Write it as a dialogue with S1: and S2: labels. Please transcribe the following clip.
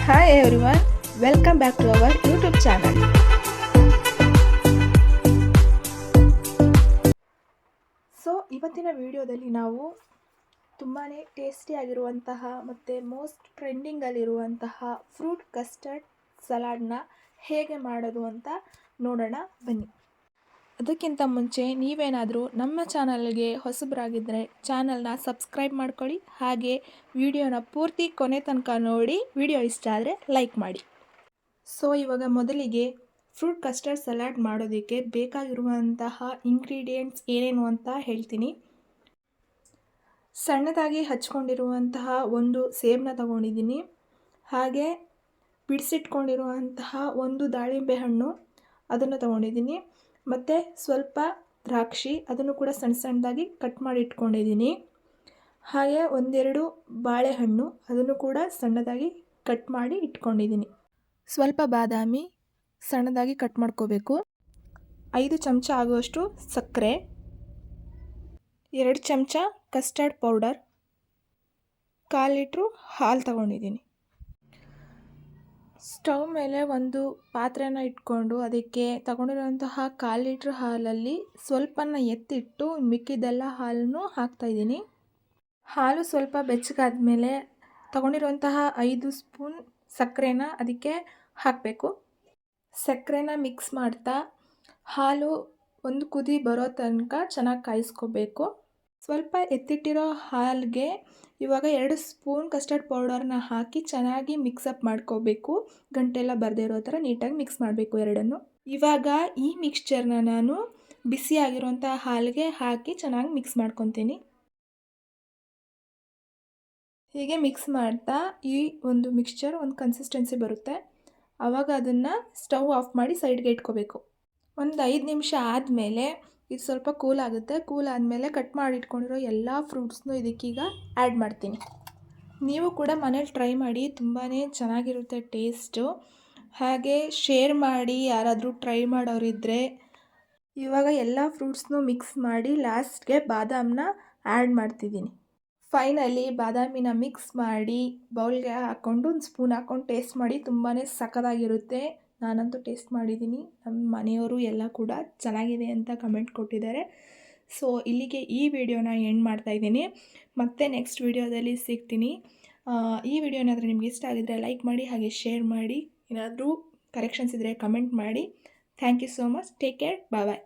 S1: Hi everyone, welcome back to our YouTube channel. ಇವತ್ತಿನ ವಿಡಿಯೋದಲ್ಲಿ ನಾವು ತುಂಬಾ ಟೇಸ್ಟಿಯಾಗಿರುವಂತಹ ಮತ್ತು ಮೋಸ್ಟ್ ಟ್ರೆಂಡಿಂಗಲ್ಲಿರುವಂತಹ ಫ್ರೂಟ್ ಕಸ್ಟರ್ಡ್ ಸಲಾಡ್ನ ಹೇಗೆ ಮಾಡೋದು ಅಂತ ನೋಡೋಣ ಬನ್ನಿ. ಅದಕ್ಕಿಂತ ಮುಂಚೆ ನೀವೇನಾದರೂ ನಮ್ಮ ಚಾನಲ್ಗೆ ಹೊಸಬರಾಗಿದ್ದರೆ ಚಾನಲ್ನ ಸಬ್ಸ್ಕ್ರೈಬ್ ಮಾಡ್ಕೊಳ್ಳಿ, ಹಾಗೆ ವಿಡಿಯೋನ ಪೂರ್ತಿ ಕೊನೆ ತನಕ ನೋಡಿ. ವಿಡಿಯೋ ಇಷ್ಟ ಆದರೆ ಲೈಕ್ ಮಾಡಿ. ಇವಾಗ ಮೊದಲಿಗೆ ಫ್ರೂಟ್ ಕಸ್ಟರ್ಡ್ ಸಲಾಡ್ ಮಾಡೋದಕ್ಕೆ ಬೇಕಾಗಿರುವಂತಹ ಇಂಗ್ರೀಡಿಯೆಂಟ್ಸ್ ಏನೇನು ಅಂತ ಹೇಳ್ತೀನಿ. ಸಣ್ಣದಾಗಿ ಹಚ್ಕೊಂಡಿರುವಂತಹ ಒಂದು ಸೇಬನ್ನ ತಗೊಂಡಿದ್ದೀನಿ, ಹಾಗೆ ಬಿಡಿಸಿಟ್ಕೊಂಡಿರುವಂತಹ ಒಂದು ದಾಳಿಂಬೆ ಹಣ್ಣು ಅದನ್ನು ತಗೊಂಡಿದ್ದೀನಿ, ಮತ್ತು ಸ್ವಲ್ಪ ದ್ರಾಕ್ಷಿ ಅದನ್ನು ಕೂಡ ಸಣ್ಣ ಸಣ್ಣದಾಗಿ ಕಟ್ ಮಾಡಿ ಇಟ್ಕೊಂಡಿದ್ದೀನಿ, ಹಾಗೆ ಒಂದೆರಡು ಬಾಳೆಹಣ್ಣು ಅದನ್ನು ಕೂಡ ಸಣ್ಣದಾಗಿ ಕಟ್ ಮಾಡಿ ಇಟ್ಕೊಂಡಿದ್ದೀನಿ, ಸ್ವಲ್ಪ ಬಾದಾಮಿ ಸಣ್ಣದಾಗಿ ಕಟ್ ಮಾಡ್ಕೋಬೇಕು, 5 ಚಮಚ ಆಗುವಷ್ಟು ಸಕ್ಕರೆ, 2 ಚಮಚ ಕಸ್ಟರ್ಡ್ ಪೌಡರ್, 1/4 ಲೀಟ್ರು ಹಾಲು ತಗೊಂಡಿದ್ದೀನಿ. ಸ್ಟವ್ ಮೇಲೆ ಒಂದು ಪಾತ್ರೆನ ಇಟ್ಕೊಂಡು ಅದಕ್ಕೆ ತಗೊಂಡಿರುವಂತಹ 1/4 ಲೀಟ್ರ್ ಹಾಲಲ್ಲಿ ಸ್ವಲ್ಪನ ಎತ್ತಿಟ್ಟು ಮಿಕ್ಕಿದ್ದೆಲ್ಲ ಹಾಲನ್ನು ಹಾಕ್ತಾಯಿದ್ದೀನಿ. ಹಾಲು ಸ್ವಲ್ಪ ಬೆಚ್ಚಗಾದ್ಮೇಲೆ ತಗೊಂಡಿರುವಂತಹ 5 ಸ್ಪೂನ್ ಸಕ್ಕರೆನ ಅದಕ್ಕೆ ಹಾಕಬೇಕು. ಸಕ್ಕರೆನ ಮಿಕ್ಸ್ ಮಾಡ್ತಾ ಹಾಲು ಒಂದು ಕುದಿ ಬರೋ ತನಕ ಚೆನ್ನಾಗಿ ಕಾಯಿಸ್ಕೋಬೇಕು. ಸ್ವಲ್ಪ ಎತ್ತಿಟ್ಟಿರೋ ಹಾಲಿಗೆ ಇವಾಗ 2 ಸ್ಪೂನ್ ಕಸ್ಟರ್ಡ್ ಪೌಡರ್ನ ಹಾಕಿ ಚೆನ್ನಾಗಿ ಮಿಕ್ಸಪ್ ಮಾಡ್ಕೋಬೇಕು. ಗಂಟೆಲ್ಲ ಬರದೇ ಇರೋ ಥರ ನೀಟಾಗಿ ಮಿಕ್ಸ್ ಮಾಡಬೇಕು ಎರಡನ್ನು. ಇವಾಗ ಈ ಮಿಕ್ಸ್ಚರ್ನ ನಾನು ಬಿಸಿಯಾಗಿರೋಂಥ ಹಾಲಿಗೆ ಹಾಕಿ ಚೆನ್ನಾಗಿ ಮಿಕ್ಸ್ ಮಾಡ್ಕೊತೀನಿ. ಹೀಗೆ ಮಿಕ್ಸ್ ಮಾಡ್ತಾ ಈ ಒಂದು ಮಿಕ್ಸ್ಚರ್ ಒಂದು ಕನ್ಸಿಸ್ಟೆನ್ಸಿ ಬರುತ್ತೆ, ಆವಾಗ ಅದನ್ನು ಸ್ಟವ್ ಆಫ್ ಮಾಡಿ ಸೈಡ್ಗೆ ಇಟ್ಕೋಬೇಕು. ಒಂದು 5 ನಿಮಿಷ ಆದಮೇಲೆ ಇದು ಸ್ವಲ್ಪ ಕೂಲ್ ಆಗುತ್ತೆ. ಕೂಲ್ ಆದಮೇಲೆ ಕಟ್ ಮಾಡಿ ಇಟ್ಕೊಂಡಿರೋ ಎಲ್ಲ ಫ್ರೂಟ್ಸ್ನು ಇದಕ್ಕೀಗ ಆ್ಯಡ್ ಮಾಡ್ತೀನಿ. ನೀವು ಕೂಡ ಮನೇಲಿ ಟ್ರೈ ಮಾಡಿ, ತುಂಬಾ ಚೆನ್ನಾಗಿರುತ್ತೆ ಟೇಸ್ಟು. ಹಾಗೆ ಶೇರ್ ಮಾಡಿ ಯಾರಾದರೂ ಟ್ರೈ ಮಾಡೋರಿದ್ದರೆ. ಇವಾಗ ಎಲ್ಲ ಫ್ರೂಟ್ಸ್ನು ಮಿಕ್ಸ್ ಮಾಡಿ ಲಾಸ್ಟ್ಗೆ ಬಾದಾಮನ್ನ ಆ್ಯಡ್ ಮಾಡ್ತಿದ್ದೀನಿ. ಫೈನಲಿ ಬಾದಾಮಿನ ಮಿಕ್ಸ್ ಮಾಡಿ ಬೌಲ್ಗೆ ಹಾಕ್ಕೊಂಡು ಒಂದು ಸ್ಪೂನ್ ಹಾಕ್ಕೊಂಡು ಟೇಸ್ಟ್ ಮಾಡಿ, ತುಂಬಾ ಸಖತ್ತಾಗಿರುತ್ತೆ. ನಾನಂತೂ ಟೇಸ್ಟ್ ಮಾಡಿದ್ದೀನಿ, ನಮ್ಮ ಮನೆಯವರು ಎಲ್ಲ ಕೂಡ ಚೆನ್ನಾಗಿದೆ ಅಂತ ಕಮೆಂಟ್ ಕೊಟ್ಟಿದ್ದಾರೆ. ಇಲ್ಲಿಗೆ ಈ ವಿಡಿಯೋನ ಎಂಡ್ ಮಾಡ್ತಾಯಿದ್ದೀನಿ. ಮತ್ತೆ ನೆಕ್ಸ್ಟ್ ವಿಡಿಯೋದಲ್ಲಿ ಸಿಗ್ತೀನಿ. ಈ ವಿಡಿಯೋ ಏನಾದರೂ ನಿಮ್ಗೆ ಇಷ್ಟ ಆಗಿದ್ದರೆ ಲೈಕ್ ಮಾಡಿ, ಹಾಗೆ ಶೇರ್ ಮಾಡಿ. ಏನಾದರೂ ಕರೆಕ್ಷನ್ಸ್ ಇದ್ದರೆ ಕಮೆಂಟ್ ಮಾಡಿ. Thank you so much. Take care. Bye bye.